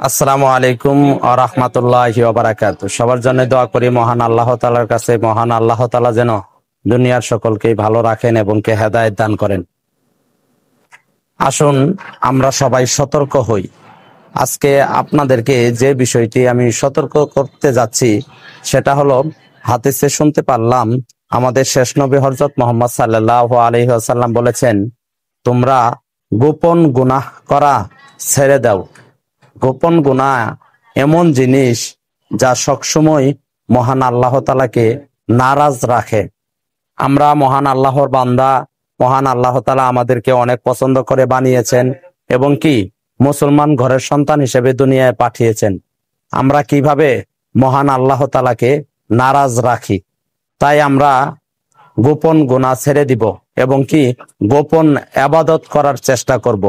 আসসালামু আলাইকুম ওয়া রাহমাতুল্লাহি ওয়া বারাকাতুহু। সবার জন্য দোয়া করি মহান আল্লাহ তাআলার কাছে, মহান আল্লাহ তাআলা যেন দুনিয়ার সকলকেই ভালো রাখেন এবং কে হেদায়েত দান করেন। আসুন আমরা সবাই সতর্ক হই। আজকে আপনাদেরকে যে বিষয়টি আমি সতর্ক করতে যাচ্ছি সেটা হলো, হাদিসে শুনতে পারলাম আমাদের শেষ নবী হযরত মুহাম্মদ সাল্লাল্লাহু আলাইহি ওয়াসাল্লাম বলেছেন, তোমরা গোপন গুনাহ করা ছেড়ে দাও। গোপন গুনাহ এমন জিনিস যা সবসময় মহান আল্লাহ তাআলাকে নারাজ রাখে। আমরা মহান আল্লাহর বান্দা, মহান আল্লাহ তাআলা আমাদেরকে অনেক পছন্দ করে বানিয়েছেন এবং কি মুসলমান ঘরের সন্তান হিসেবে দুনিয়ায় পাঠিয়েছেন। আমরা কিভাবে মহান আল্লাহ তাআলাকে নারাজ রাখি? তাই আমরা গোপন গুনাহ ছেড়ে দিব এবং কি গোপন ইবাদত করার চেষ্টা করব।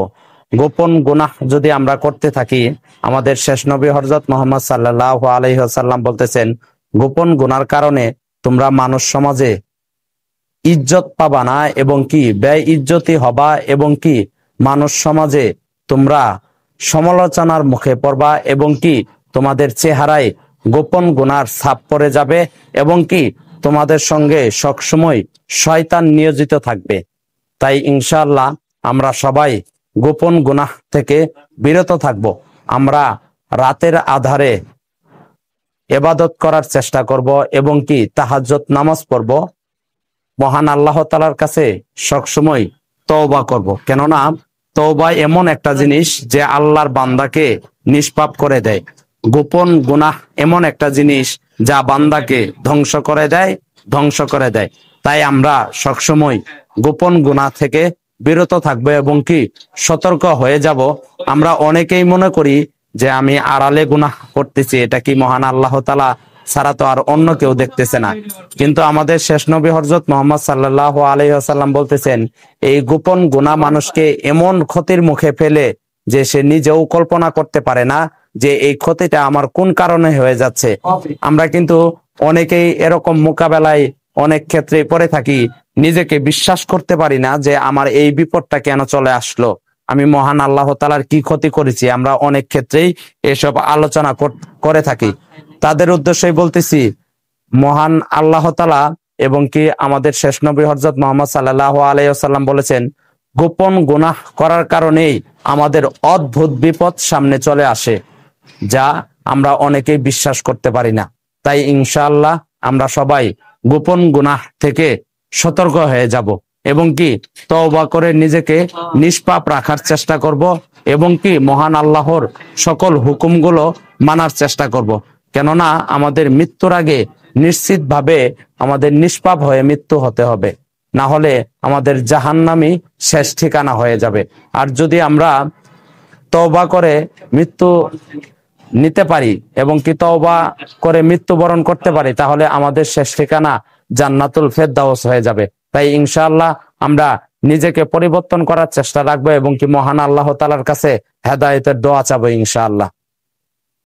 গোপন গুনাহ যদি আমরা করতে থাকি, আমাদের শেষ নবী হযরত মুহাম্মদ সাল্লাল্লাহু আলাইহি ওয়াসাল্লাম বলতেছেন, গোপন গুনার কারণে তোমরা মানুষ সমাজে ইজ্জত পাবা না এবং কি ব্যয় ইজ্জতি হবা এবং কি মানুষ সমাজে তোমরা সমালোচনার মুখে পড়বা এবং কি তোমাদের চেহারায় গোপন গুনার ছাপ পড়ে যাবে এবং কি তোমাদের সঙ্গে সবসময় শয়তান নিয়োজিত থাকবে। তাই ইনশাআল্লাহ আমরা সবাই গোপন গুনাহ থেকে বিরত থাকব। আমরা রাতের আধারে ইবাদত করার চেষ্টা করব এবং কি তাহাজ্জুদ নামাজ পড়ব। মহান আল্লাহ তাআলার কাছে সবসময় তওবা করব, কেননা তওবা এমন একটা জিনিস যে আল্লাহর বান্দাকে নিষ্পাপ করে দেয়। গোপন গুনাহ এমন একটা জিনিস যা বান্দাকে ধ্বংস করে দেয়। তাই আমরা সবসময় গোপন গুনাহ থেকে বিরত থাকবো এবং কি সতর্ক হয়ে যাব। আমরা অনেকেই মনে করি যে আমি আড়ালে গুনাহ করতেছি, এটা কি মহান আল্লাহ তাআলা ছাড়া তো আর অন্য কেউ দেখতেছে না। কিন্তু আমাদের শেষ নবী হযরত মুহাম্মদ সাল্লাল্লাহু আলাইহি ওয়াসাল্লাম বলতেছেন, এই গোপন গুনাহ মানুষকে এমন ক্ষতির মুখে ফেলে যে সে নিজেও কল্পনা করতে পারে না যে এই ক্ষতিটা আমার কোন কারণে হয়ে যাচ্ছে। আমরা কিন্তু অনেকেই এরকম মোকাবেলায় অনেক ক্ষেত্রে পড়ে থাকি, নিজেকে বিশ্বাস করতে পারি না যে আমার এই বিপদটা কেন চলে আসলো, আমি মহান আল্লাহ তাআলার কি ক্ষতি করেছি। আমরা অনেক ক্ষেত্রেই এসব আলোচনা করে থাকি। তাদের উদ্দেশ্যেই বলতেছি, মহান আল্লাহ তাআলা এবং কি আমাদের শেষ নবী হযরত মুহাম্মদ সাল্লাল্লাহু আলাইহি ওয়াসাল্লাম বলেছেন, গোপন গুনাহ করার কারণেই আমাদের অদ্ভুত বিপদ সামনে চলে আসে, যা আমরা অনেকেই বিশ্বাস করতে পারি না। তাই ইনশাআল্লাহ আমরা সবাই গোপন গুনাহ থেকে সতর্ক হয়ে যাব এবং কি তওবা করে নিজেকে নিষ্পাপ রাখার চেষ্টা করব এবং কি মহান আল্লাহর সকল হুকুমগুলো মানার চেষ্টা করব। কেননা আমাদের মৃত্যুর আগে নিশ্চিতভাবে আমাদের নিষ্পাপ হয়ে মৃত্যু হতে হবে, না হলে আমাদের জাহান্নামী শেষ ঠিকানা হয়ে যাবে। আর যদি আমরা তওবা করে মৃত্যু নিতে পারি এবং কি তওবা করে মৃত্যুবরণ করতে পারি, তাহলে আমাদের শেষ ঠিকানা জান্নাতুল ফেরদাউস হয়ে যাবে। তাই ইনশাআল্লাহ আমরা নিজেকে পরিবর্তন করার চেষ্টা রাখবো এবং কি মহান আল্লাহ তাআলার কাছে হেদায়েতের দোয়া চাবো ইনশাআল্লাহ।